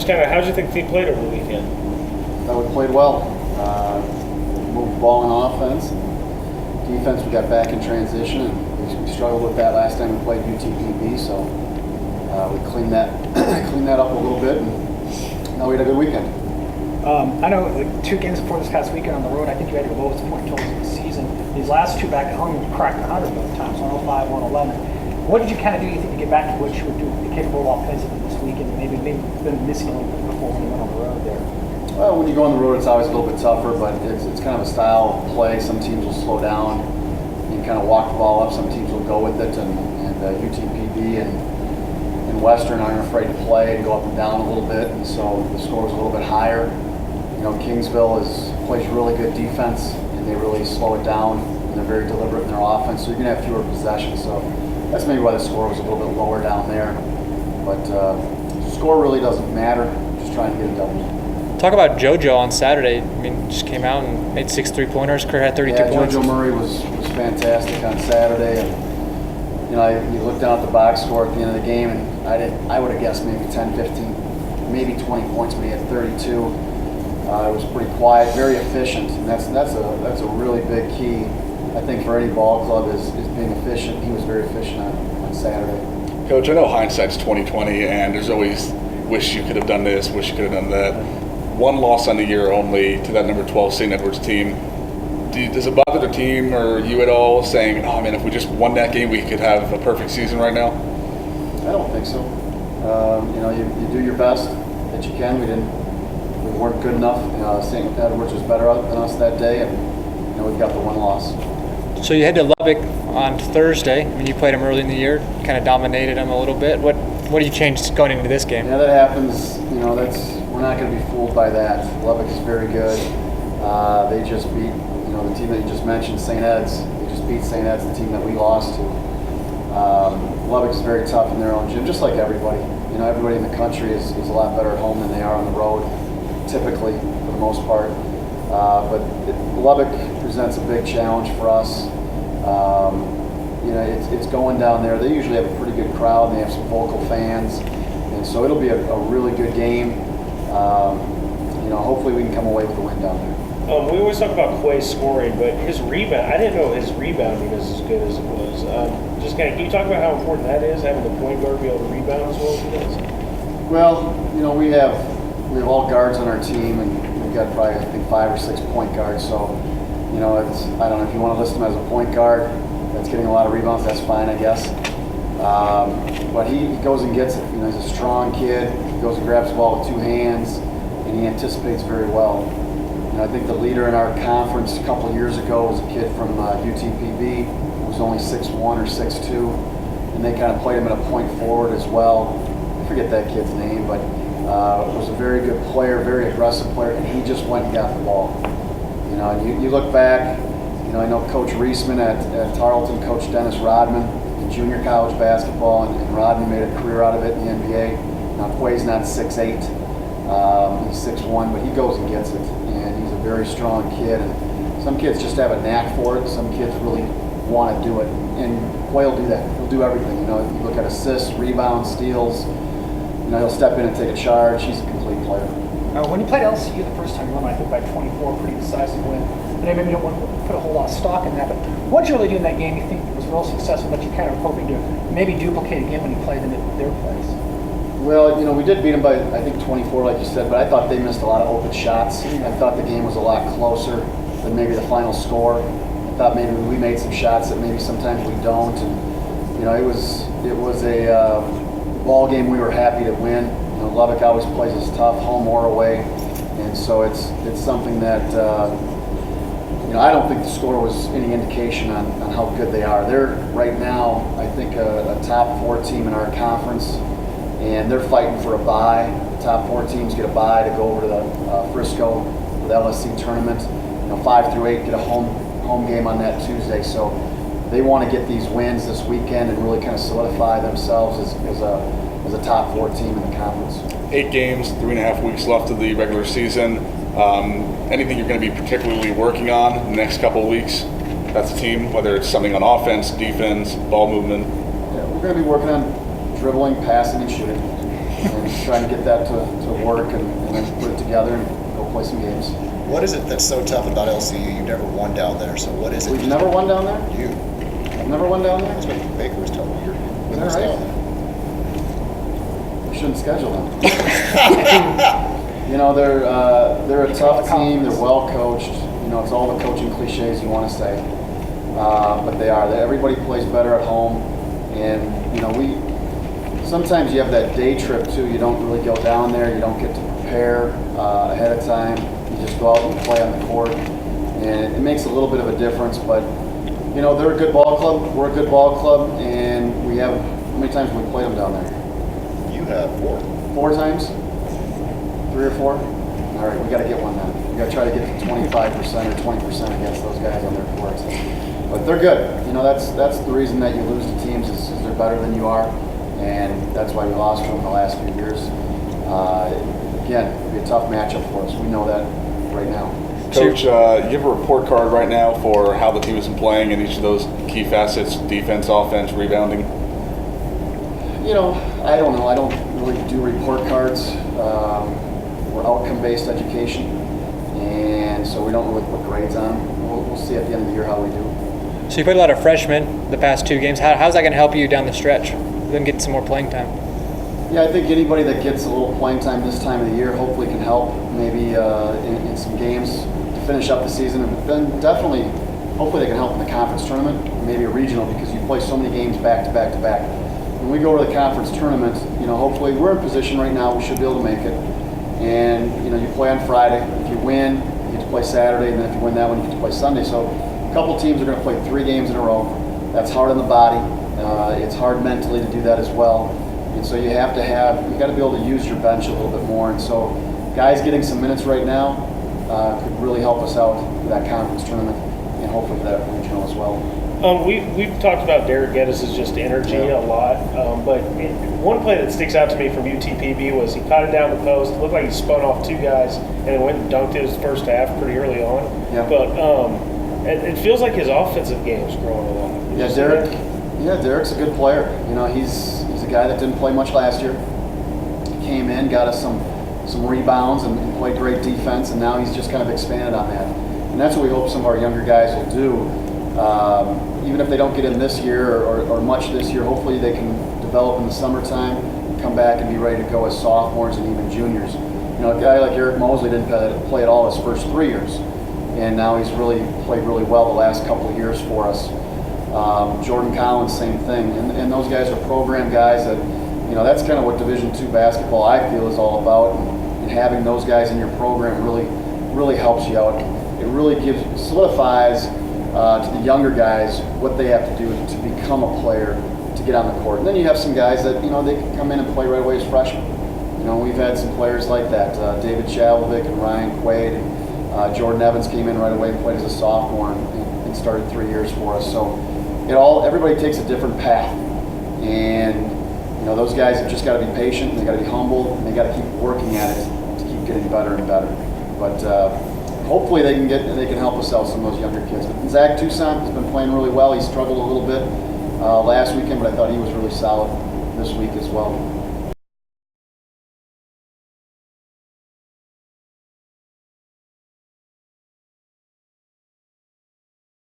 kind of, how did you think they played over the weekend? We played well. Moved the ball in offense. Defense, we got back in transition, and we struggled with that last time we played UTPB, so we cleaned that up a little bit, and now we had a good weekend. I know the 2 games before this past weekend on the road, I think you had your lowest point totals of the season. These last 2 back at home, you cracked 100 both times, 105, 111. What did you kind of do, you think, to get back to what you would do, be capable of offensively this weekend, maybe been missing a little bit before when you went on the road there? Well, when you go on the road, it's always a little bit tougher, but it's kind of a style of play. Some teams will slow down and kind of walk the ball up. Some teams will go with it, and UTPB and Western aren't afraid to play and go up and down a little bit, and so the score is a little bit higher. You know, Kingsville plays really good defense, and they really slow it down, and they're very deliberate in their offense, so you're going to have fewer possessions. So that's maybe why the score was a little bit lower down there. But the score really doesn't matter, just trying to get a W. Talk about JoJo on Saturday. I mean, just came out and made 6 3-pointers. Career had 32 points. JoJo Murray was fantastic on Saturday. And, you know, you look down at the box score at the end of the game, and I would have guessed maybe 10, 15, maybe 20 points, but he had 32. It was pretty quiet, very efficient, and that's a really big key, I think, for any ball club is being efficient. He was very efficient on Saturday. Coach, I know hindsight's 20/20, and there's always wish you could have done this, wish you could have done that. One loss on the year only to that number 12 St. Edwards team. Does it bother the team or you at all, saying, "Oh man, if we just won that game, we could have a perfect season right now"? I don't think so. You know, you do your best that you can. We weren't good enough. St. Edwards was better than us that day, and you know, we've got the one loss. So you head to Lubbock on Thursday. I mean, you played them early in the year, kind of dominated them a little bit. What do you change going into this game? Yeah, that happens. You know, we're not going to be fooled by that. Lubbock is very good. They just beat, you know, the team that you just mentioned, St. Ed's. They just beat St. Ed's, the team that we lost to. Lubbock is very tough in their own gym, just like everybody. You know, everybody in the country is a lot better at home than they are on the road, typically, for the most part. But Lubbock presents a big challenge for us. You know, it's going down there. They usually have a pretty good crowd, and they have some vocal fans, and so it'll be a really good game. You know, hopefully we can come away with a win down there. We always talk about Quay's scoring, but his rebound, I didn't know his rebounding is as good as it was. Just kind of, can you talk about how important that is, having the point guard be able to rebound as well as he does? Well, you know, we have all guards on our team, and we've got probably, I think, 5 or 6 point guards. So, you know, I don't know if you want to list him as a point guard that's getting a lot of rebounds, that's fine, I guess. But he goes and gets it. You know, he's a strong kid. He goes and grabs the ball with 2 hands, and he anticipates very well. And I think the leader in our conference a couple of years ago was a kid from UTPB who was only 6'1" or 6'2", and they kind of played him at a point forward as well. I forget that kid's name, but was a very good player, very aggressive player, and he just went and got the ball. You know, and you look back, you know, I know Coach Reisman at Tarleton, Coach Dennis Rodman in junior college basketball, and Rodman made a career out of it in the NBA. Now, Quay's not 6'8", he's 6'1", but he goes and gets it, and he's a very strong kid. And some kids just have a knack for it. Some kids really want to do it, and Quay will do that. He'll do everything. You know, you look at assists, rebounds, steals. You know, he'll step in and take a charge. He's a complete player. When you played LCU the first time, you won, I think, by 24, pretty decisive win. But I maybe don't want to put a whole lot of stock in that. But what did you really do in that game you think was real successful that you kind of were hoping to maybe duplicate again when you played them at their place? Well, you know, we did beat them by, I think, 24, like you said, but I thought they missed a lot of open shots. I thought the game was a lot closer than maybe the final score. I thought maybe we made some shots that maybe sometimes we don't. And, you know, it was a ball game we were happy to win. You know, Lubbock always plays us tough, home or away, and so it's something that you know, I don't think the score was any indication on how good they are. They're right now, I think, a top 4 team in our conference, and they're fighting for a bye. The top 4 teams get a bye to go over to the Frisco for the LSC tournament. You know, 5 through 8 get a home game on that Tuesday, so they want to get these wins this weekend and really kind of solidify themselves as a top 4 team in the conference. 8 games, 3.5 weeks left of the regular season. Anything you're going to be particularly working on in the next couple of weeks? That's the team, whether it's something on offense, defense, ball movement. Yeah, we're going to be working on dribbling, passing, and shooting. and trying to get that to work and then put it together and go play some games. What is it that's so tough about LCU? You've never won down there, so what is it? We've never won down there? You. I've never won down there? That's what Baker was telling me. You're Is winless that down right? there. We shouldn't schedule them. You know, they're a tough team. They're well coached. You know, it's all the coaching cliches you want to say, but they are. Everybody plays better at home, and you know, sometimes you have that day trip too. You don't really go down there. You don't get to prepare ahead of time. You just go out and play on the court, and it makes a little bit of a difference. But you know, they're a good ball club. We're a good ball club, and we have. How many times have we played them down there? You have 4. 4 times? 3 or 4? All right, we got to get one then. We got to try to get to 25% or 20% against those guys on their courts. But they're good. You know, that's the reason that you lose to teams is they're better than you are, and that's why we lost to them the last few years. Again, it'll be a tough matchup for us. We know that right now. Coach, you have a report card right now for how the team has been playing in each of those key facets: defense, offense, rebounding. You know, I don't know. I don't really do report cards. We're outcome-based education, and so we don't really put grades on them. We'll see at the end of the year how we do. So you played a lot of freshmen the past 2 games. How's that going to help you down the stretch? Then get some more playing time. Yeah, I think anybody that gets a little playing time this time of the year hopefully can help maybe in some games to finish up the season. And then definitely, hopefully they can help in the conference tournament, maybe a regional, because you play so many games back to back to back. When we go to the conference tournament, you know, hopefully we're in position right now. We should be able to make it. And, you know, you play on Friday. If you win, you get to play Saturday. And then if you win that one, you get to play Sunday. So a couple teams are going to play 3 games in a row. That's hard on the body. It's hard mentally to do that as well. And so you got to be able to use your bench a little bit more. And so guys getting some minutes right now could really help us out for that conference tournament and hopefully for that regional as well. We've talked about Derek Geddes' just energy a lot, but one play that sticks out to me from UTPB was he caught it down the post. It looked like he spun off 2 guys and then went and dunked his first half pretty early on. Yeah. But it feels like his offensive game's growing a lot. Yeah, Derek's a good player. You know, he's a guy that didn't play much last year. He came in, got us some rebounds and played great defense, and now he's just kind of expanded on that. And that's what we hope some of our younger guys will do. Even if they don't get in this year or much this year, hopefully they can develop in the summertime, come back and be ready to go as sophomores and even juniors. You know, a guy like Eric Mosley didn't play at all his first 3 years, and now he's really played really well the last couple of years for us. Jordan Collins, same thing, and those guys are program guys that, you know, that's kind of what Division II basketball I feel is all about, and having those guys in your program really helps you out. It really solidifies to the younger guys what they have to do to become a player to get on the court. And then you have some guys that, you know, they can come in and play right away as freshmen. You know, we've had some players like that. David Chavlovic and Ryan Quaid and Jordan Evans came in right away and played as a sophomore and started 3 years for us. So everybody takes a different path. And, you know, those guys have just got to be patient, and they got to be humble, and they got to keep working at it to keep getting better and better. But hopefully they can help us out, some of those younger kids. But Zach Toussaint has been playing really well. He struggled a little bit last weekend, but I thought he was really solid this week as well.